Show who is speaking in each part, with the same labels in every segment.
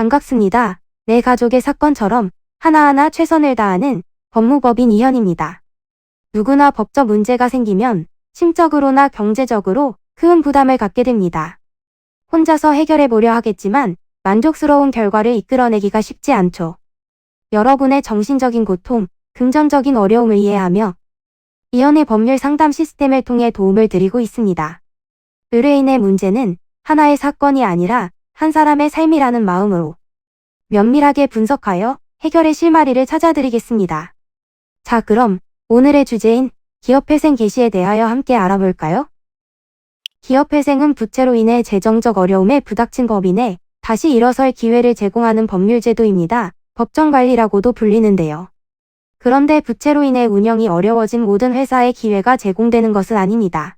Speaker 1: 반갑습니다. 내 가족의 사건처럼 하나하나 최선을 다하는 법무법인 이현입니다. 누구나 법적 문제가 생기면 심적으로나 경제적으로 큰 부담을 갖게 됩니다. 혼자서 해결해 보려 하겠지만 만족스러운 결과를 이끌어내기가 쉽지 않죠. 여러분의 정신적인 고통, 금전적인 어려움을 이해하며 이현의 법률 상담 시스템을 통해 도움을 드리고 있습니다. 의뢰인의 문제는 하나의 사건이 아니라 한 사람의 삶이라는 마음으로 면밀하게 분석하여 해결의 실마리를 찾아드리겠습니다. 자, 그럼 오늘의 주제인 기업회생 개시에 대하여 함께 알아볼까요? 기업회생은 부채로 인해 재정적 어려움에 부닥친 법인에 다시 일어설 기회를 제공하는 법률제도입니다. 법정관리라고도 불리는데요. 그런데 부채로 인해 운영이 어려워진 모든 회사에 기회가 제공되는 것은 아닙니다.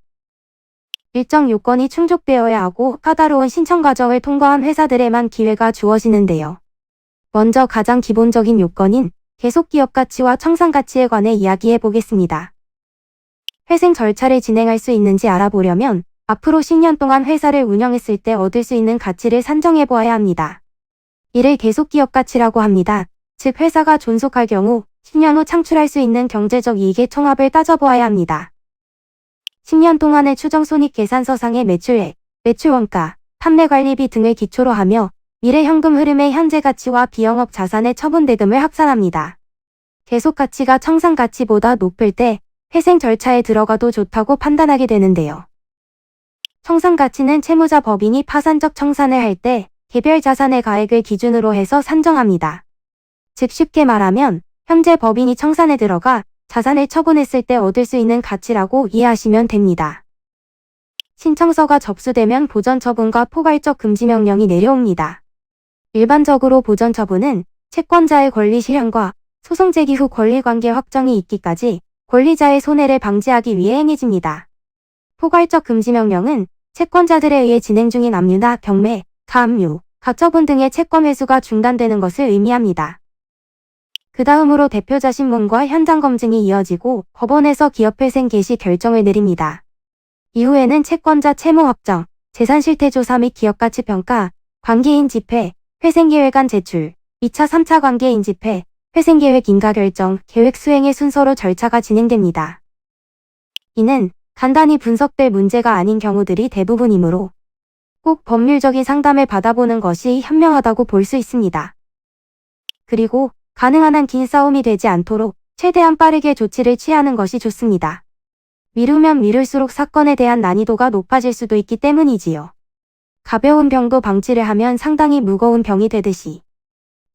Speaker 1: 일정 요건이 충족되어야 하고 까다로운 신청 과정을 통과한 회사들에만 기회가 주어지는데요. 먼저 가장 기본적인 요건인 계속기업 가치와 청산 가치에 관해 이야기해 보겠습니다. 회생 절차를 진행할 수 있는지 알아보려면 앞으로 10년 동안 회사를 운영했을 때 얻을 수 있는 가치를 산정해 보아야 합니다. 이를 계속기업 가치라고 합니다. 즉 회사가 존속할 경우 10년 후 창출할 수 있는 경제적 이익의 총합을 따져보아야 합니다. 10년 동안의 추정손익계산서상의 매출액, 매출원가, 판매관리비 등을 기초로 하며 미래 현금 흐름의 현재 가치와 비영업 자산의 처분대금을 합산합니다. 계속가치가 청산가치보다 높을 때 회생 절차에 들어가도 좋다고 판단하게 되는데요. 청산가치는 채무자 법인이 파산적 청산을 할 때 개별 자산의 가액을 기준으로 해서 산정합니다. 즉 쉽게 말하면 현재 법인이 청산에 들어가 자산을 처분했을 때 얻을 수 있는 가치라고 이해하시면 됩니다. 신청서가 접수되면 보전처분과 포괄적 금지명령이 내려옵니다. 일반적으로 보전처분은 채권자의 권리 실현과 소송 제기 후 권리관계 확정이 있기까지 권리자의 손해를 방지하기 위해 행해집니다. 포괄적 금지명령은 채권자들에 의해 진행 중인 압류나 경매, 가압류, 가처분 등의 채권 회수가 중단되는 것을 의미합니다. 그 다음으로 대표자 신문과 현장 검증이 이어지고 법원에서 기업회생 개시 결정을 내립니다. 이후에는 채권자 채무 확정, 재산 실태 조사 및 기업가치 평가, 관계인 집회, 회생계획안 제출, 2차, 3차 관계인 집회, 회생계획 인가 결정, 계획 수행의 순서로 절차가 진행됩니다. 이는 간단히 분석될 문제가 아닌 경우들이 대부분이므로 꼭 법률적인 상담을 받아보는 것이 현명하다고 볼 수 있습니다. 그리고 가능한 한 긴 싸움이 되지 않도록 최대한 빠르게 조치를 취하는 것이 좋습니다. 미루면 미룰수록 사건에 대한 난이도가 높아질 수도 있기 때문이지요. 가벼운 병도 방치를 하면 상당히 무거운 병이 되듯이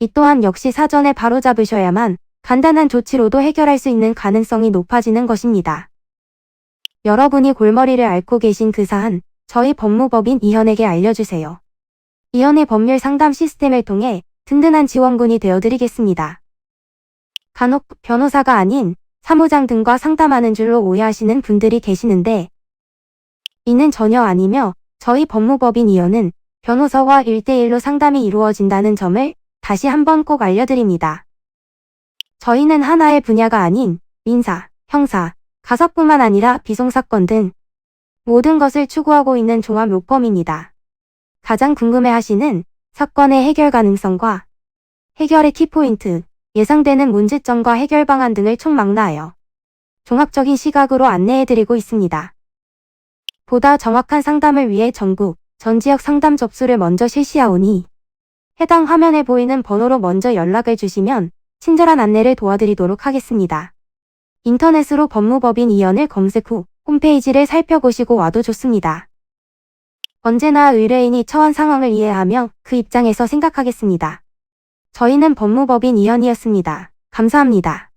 Speaker 1: 이 또한 역시 사전에 바로잡으셔야만 간단한 조치로도 해결할 수 있는 가능성이 높아지는 것입니다. 여러분이 골머리를 앓고 계신 그 사안, 저희 법무법인 이현에게 알려주세요. 이현의 법률 상담 시스템을 통해 든든한 지원군이 되어드리겠습니다. 간혹 변호사가 아닌 사무장 등과 상담하는 줄로 오해하시는 분들이 계시는데 이는 전혀 아니며 저희 법무법인 이현은 변호사와 1대1로 상담이 이루어진다는 점을 다시 한번 꼭 알려드립니다. 저희는 하나의 분야가 아닌 민사, 형사, 가사뿐만 아니라 비송사건 등 모든 것을 추구하고 있는 종합 로펌입니다. 가장 궁금해하시는 사건의 해결 가능성과 해결의 키포인트, 예상되는 문제점과 해결 방안 등을 총망라하여 종합적인 시각으로 안내해드리고 있습니다. 보다 정확한 상담을 위해 전국, 전 지역 상담 접수를 먼저 실시하오니 해당 화면에 보이는 번호로 먼저 연락을 주시면 친절한 안내를 도와드리도록 하겠습니다. 인터넷으로 법무법인 이현을 검색 후 홈페이지를 살펴보시고 와도 좋습니다. 언제나 의뢰인이 처한 상황을 이해하며 그 입장에서 생각하겠습니다. 저희는 법무법인 이현이었습니다. 감사합니다.